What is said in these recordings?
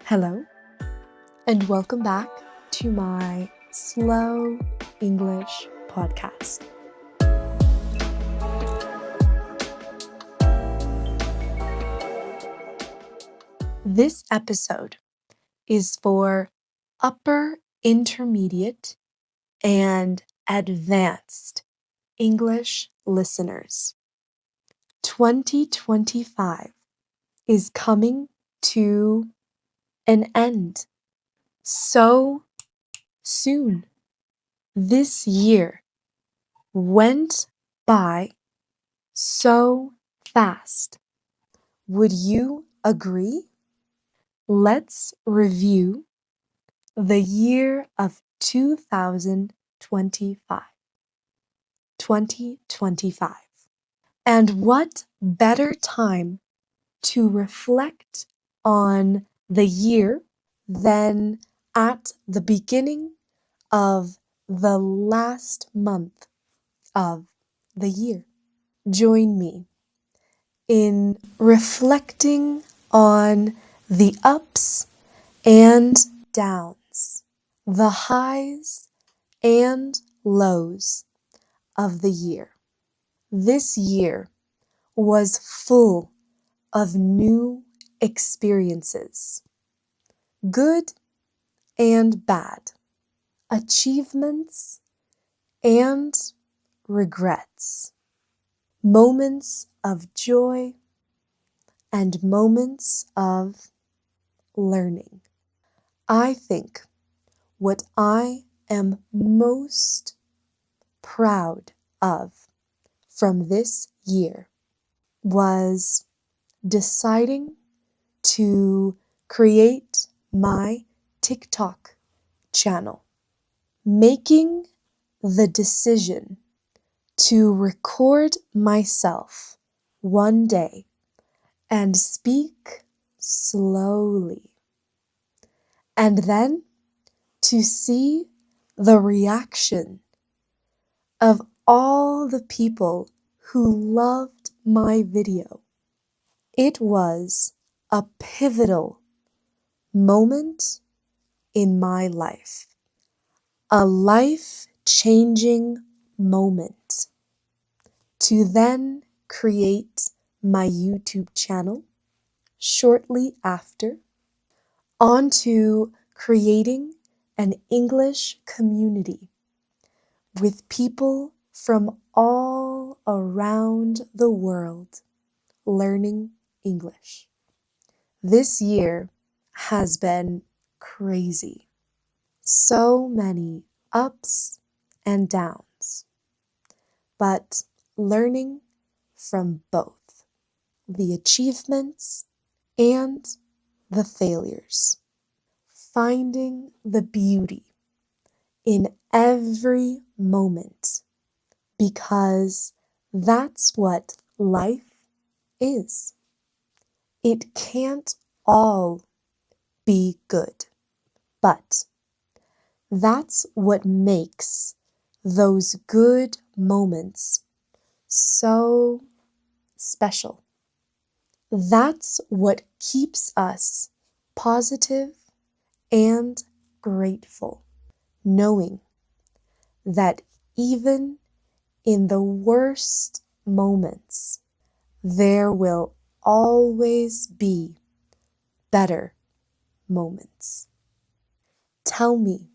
Hello, and welcome back to my Slow English podcast. This episode is for upper intermediate and advanced English listeners. 2025 is coming to an end so soon. This year went by so fast. Would you agree? Let's review the year of 2025. 2025. And what better time to reflect on the year than at the beginning of the last month of the year. Join me in reflecting on the ups and downs, the highs and lows of the year. This year was full of new experiences, good and bad, achievements and regrets, moments of joy and moments of learning. I think what I am most proud of from this year was deciding to create my TikTok channel, making the decision to record myself one day and speak slowly, and then to see the reaction of all the people who loved my video. It was a pivotal moment in my life, a life-changing moment to then create my YouTube channel shortly after, onto creating an English community with people from all around the world learning English. This year has been crazy. So many ups and downs, but learning from both the achievements and the failures, finding the beauty in every moment, because that's what life is. It can't all be good, but that's what makes those good moments so special. That's what keeps us positive and grateful, knowing that even in the worst moments, there will always be better moments. Tell me,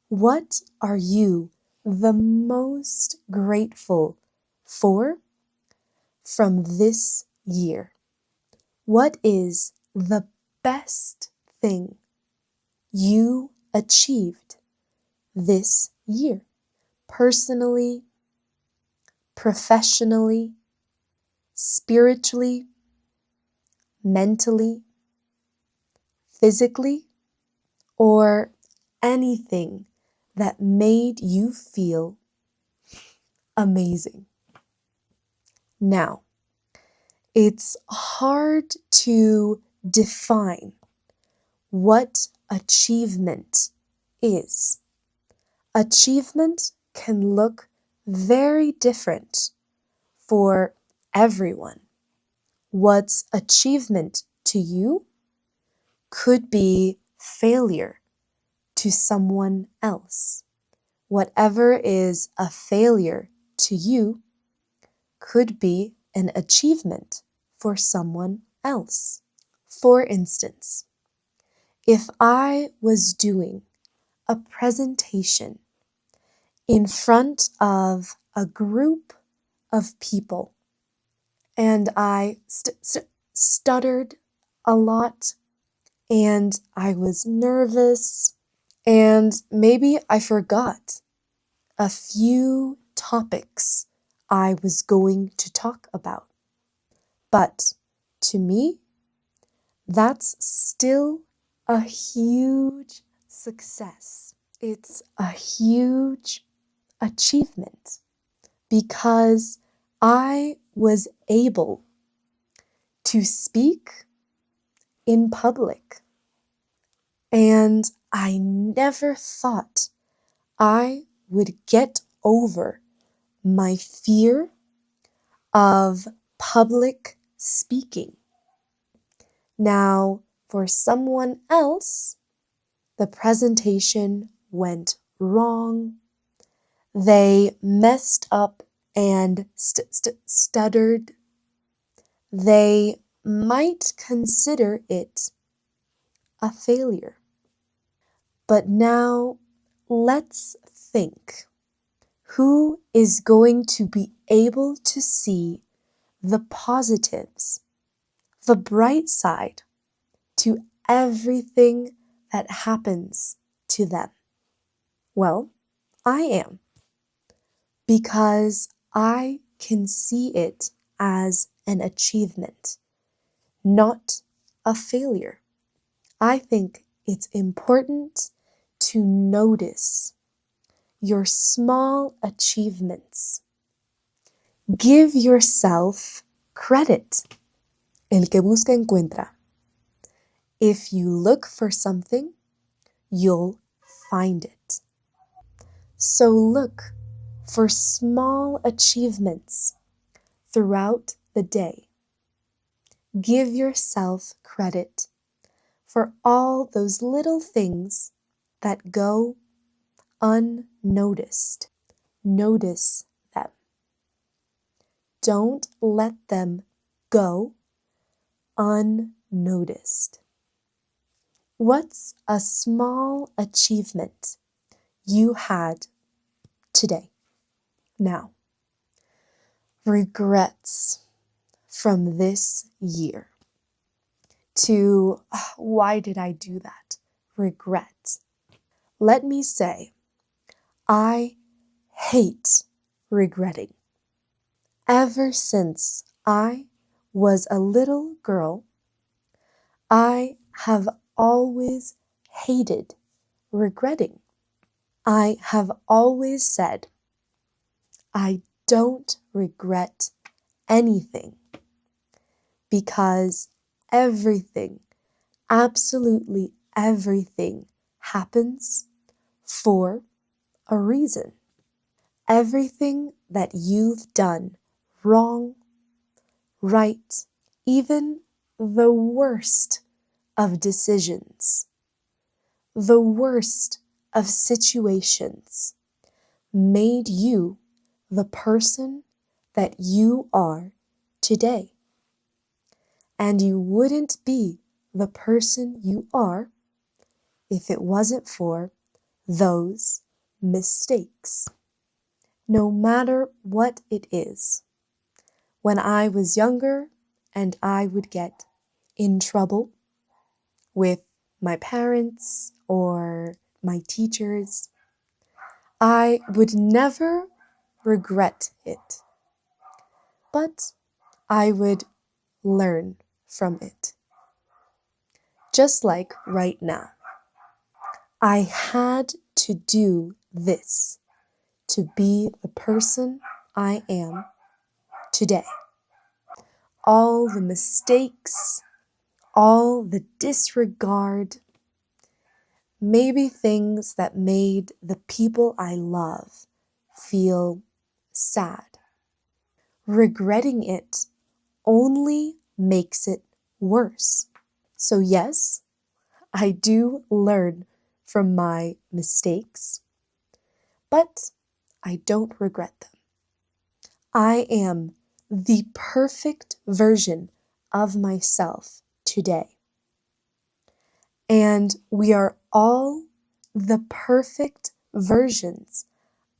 what are you the most grateful for from this year? What is the best thing you achieved this year? Personally, professionally, spiritually, mentally, physically, or anything that made you feel amazing. Now, it's hard to define what achievement is. Achievement can look very different for everyone. What's achievement to you could be failure to someone else. Whatever is a failure to you could be an achievement for someone else. For instance, if I was doing a presentation in front of a group of people and I stuttered a lot and I was nervous and maybe I forgot a few topics I was going to talk about. But to me, that's still a huge success. It's a huge achievement because I was able to speak in public. And I never thought I would get over my fear of public speaking. Now, for someone else, the presentation went wrong. They messed up and stuttered. They might consider it a failure. But now let's think. Who is going to be able to see the positives, the bright side to everything that happens to them? Well, I am, because I can see it as an achievement, not a failure. I think it's important to notice your small achievements. Give yourself credit. El que busca encuentra. If you look for something, you'll find it. So look for small achievements throughout the day. Give yourself credit for all those little things that go unnoticed. Notice them. Don't let them go unnoticed. What's a small achievement you had today? Now, regrets from this year to why did I do that? Regret. Let me say, I hate regretting. Ever since I was a little girl, I have always hated regretting. I have always said, I don't regret anything because everything, absolutely everything happens for a reason. Everything that you've done wrong, right, even the worst of decisions, the worst of situations made you the person that you are today. And you wouldn't be the person you are if it wasn't for those mistakes. No matter what it is. When I was younger and I would get in trouble with my parents or my teachers, I would never regret it, but I would learn from it. Just like right now, I had to do this to be the person I am today. All the mistakes, all the disregard, maybe things that made the people I love feel sad. Regretting it only makes it worse. So yes, I do learn from my mistakes, but I don't regret them. I am the perfect version of myself today. And we are all the perfect versions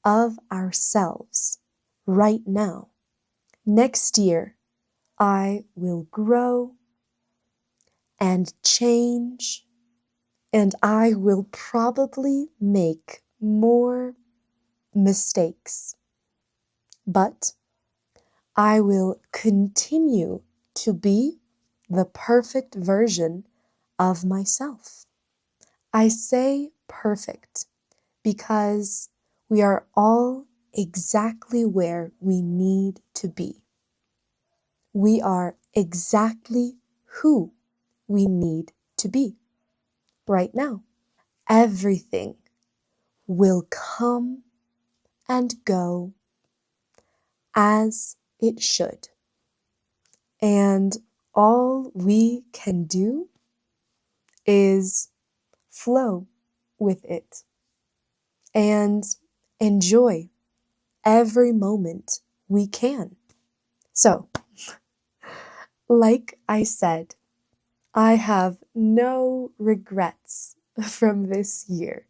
of ourselves right now. Next year, I will grow and change, and I will probably make more mistakes. But I will continue to be the perfect version of myself. I say perfect because we are all exactly where we need to be. We are exactly who we need to be right now. Everything will come and go as it should. And all we can do is flow with it and enjoy every moment we can. So, like I said, I have no regrets from this year.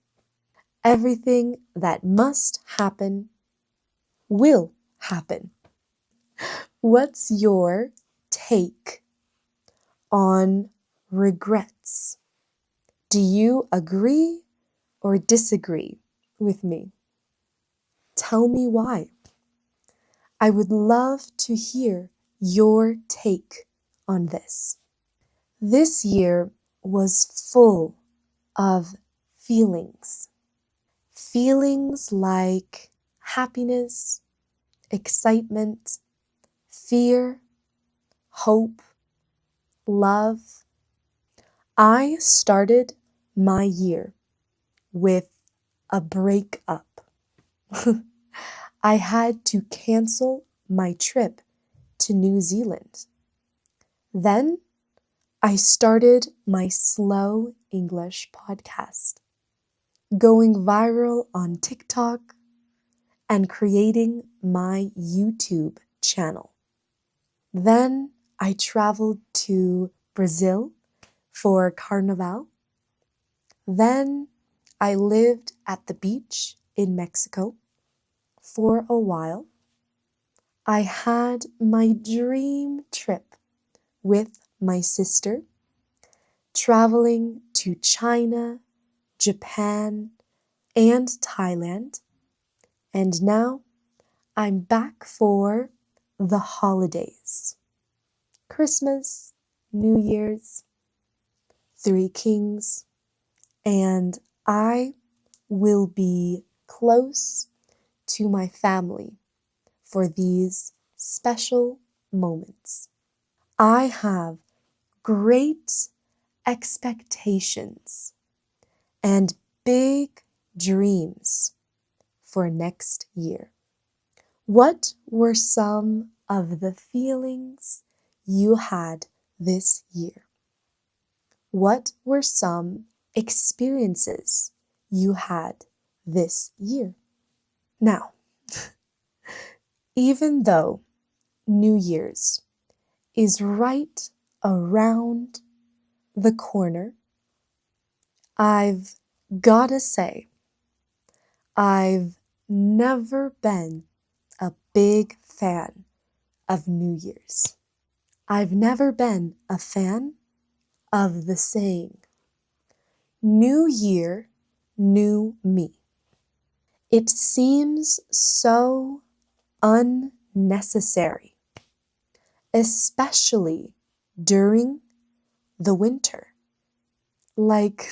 Everything that must happen will happen. What's your take on regrets? Do you agree or disagree with me? Tell me why. I would love to hear your take on this. This year was full of feelings. Feelings like happiness, excitement, fear, hope, love. I started my year with a breakup. I had to cancel my trip to New Zealand. Then I started my slow English podcast, going viral on TikTok and creating my YouTube channel. Then I traveled to Brazil for Carnival. Then I lived at the beach in Mexico for a while. I had my dream trip with my sister, traveling to China, Japan, and Thailand. And now I'm back for the holidays. Christmas, New Year's, Three Kings, and I will be close to my family for these special moments. I have great expectations and big dreams for next year. What were some of the feelings you had this year? What were some experiences you had this year? Now, even though New Year's is right around the corner, I've gotta say, I've never been a big fan of New Year's. I've never been a fan of the saying, New Year, New Me. It seems so unnecessary, especially during the winter. Like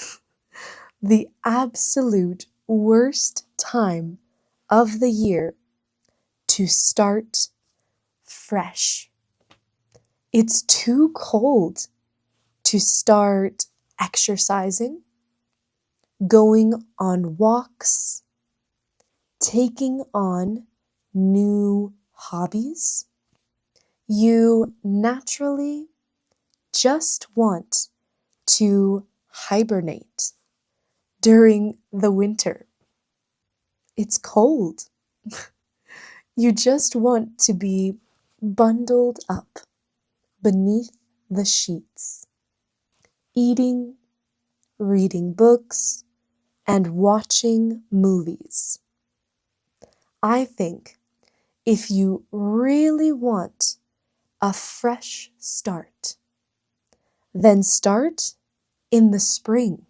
the absolute worst time of the year to start fresh. It's too cold to start exercising, going on walks, taking on new hobbies. You naturally just want to hibernate during the winter. It's cold. You just want to be bundled up beneath the sheets, eating, reading books, and watching movies. I think if you really want a fresh start, then start in the spring.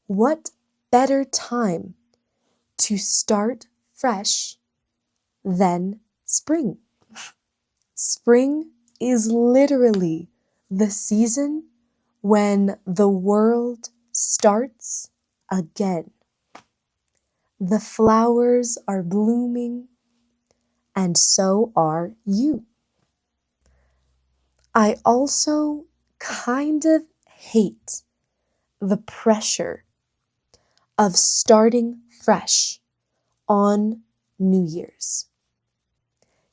What better time to start fresh than spring? Spring is literally the season when the world starts again. The flowers are blooming, and so are you. I also kind of hate the pressure of starting fresh on New Year's.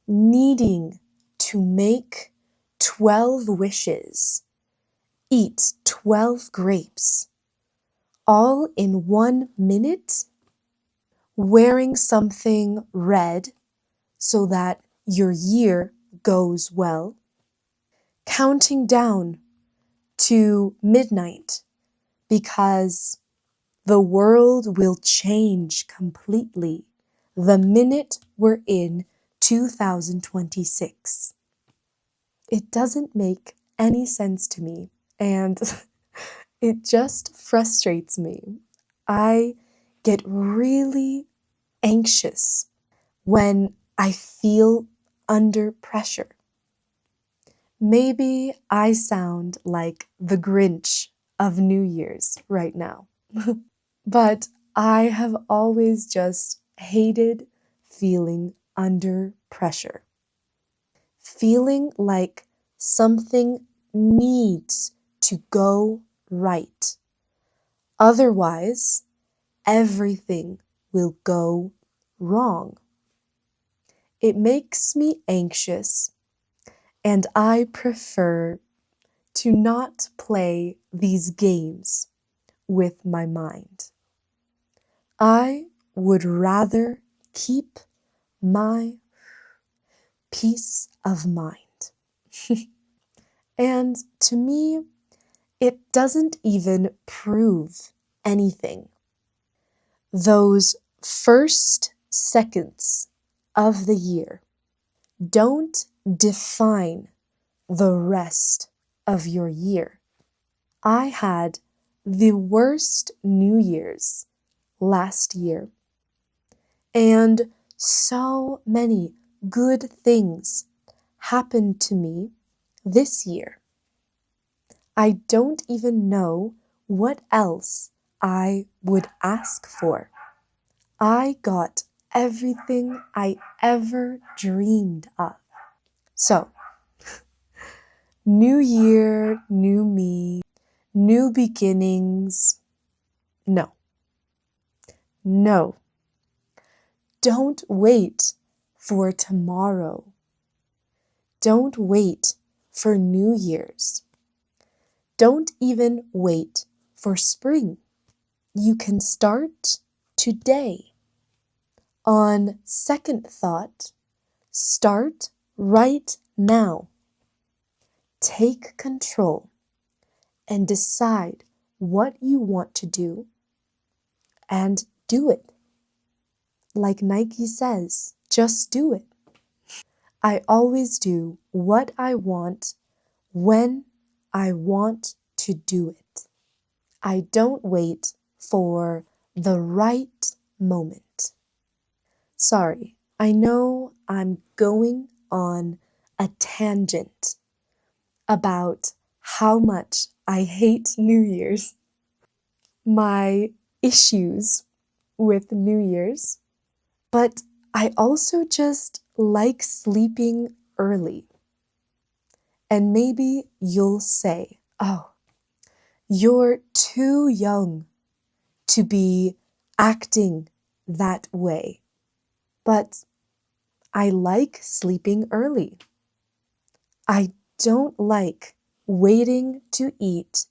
Needing to make 12 wishes, eat 12 grapes, all in 1 minute, wearing something red so that your year goes well, counting down to midnight because the world will change completely the minute we're in 2026. It doesn't make any sense to me, and it just frustrates me. I get really anxious when I feel under pressure. Maybe I sound like the Grinch of New Year's right now, but I have always just hated feeling under pressure. Feeling like something needs to go right. Otherwise, everything will go wrong. It makes me anxious, and I prefer to not play these games with my mind. I would rather keep my peace of mind. And to me, it doesn't even prove anything. Those first seconds of the year don't define the rest of your year. I had the worst New Year's last year, and so many good things happened to me this year. I don't even know what else I would ask for. I got everything I ever dreamed of. So, new year, new me, new beginnings. No, no. Don't wait for tomorrow. Don't wait for New Year's. Don't even wait for spring. You can start today. On second thought, start right now. Take control and decide what you want to do and do it. Like Nike says, just do it. I always do what I want when I want to do it. I don't wait for the right moment. Sorry, I know I'm going on a tangent about how much I hate New Year's, my issues with New Year's, but I also just like sleeping early. And maybe you'll say, oh, you're too young to be acting that way. But I like sleeping early. I don't like waiting to eat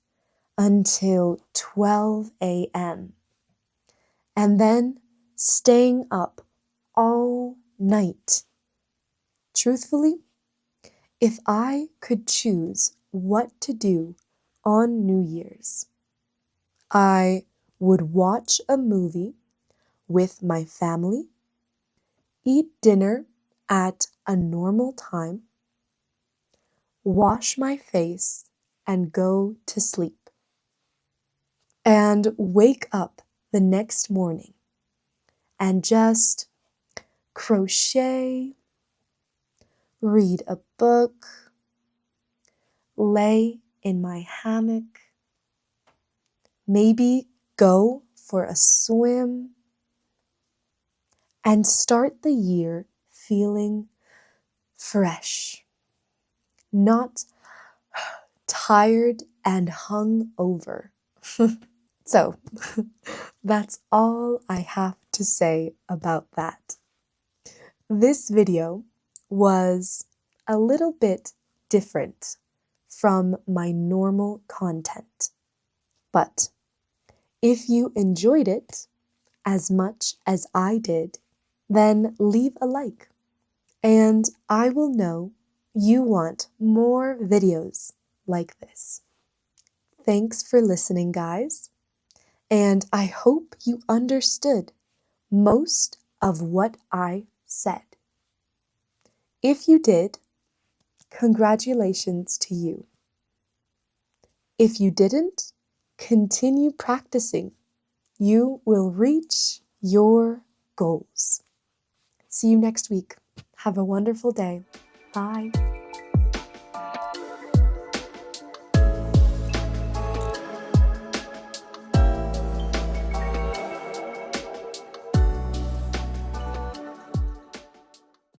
until 12 a.m. and then staying up all night. Truthfully, if I could choose what to do on New Year's, I would watch a movie with my family, eat dinner at a normal time, wash my face, and go to sleep. And wake up the next morning and just crochet, read a book, lay in my hammock, maybe go for a swim, and start the year feeling fresh, not tired and hung over. So, that's all I have to say about that. This video was a little bit different from my normal content, but if you enjoyed it as much as I did, then leave a like, and I will know you want more videos like this. Thanks for listening, guys, and I hope you understood most of what I said. If you did, congratulations to you. If you didn't, continue practicing. You will reach your goals. See you next week. Have a wonderful day. Bye.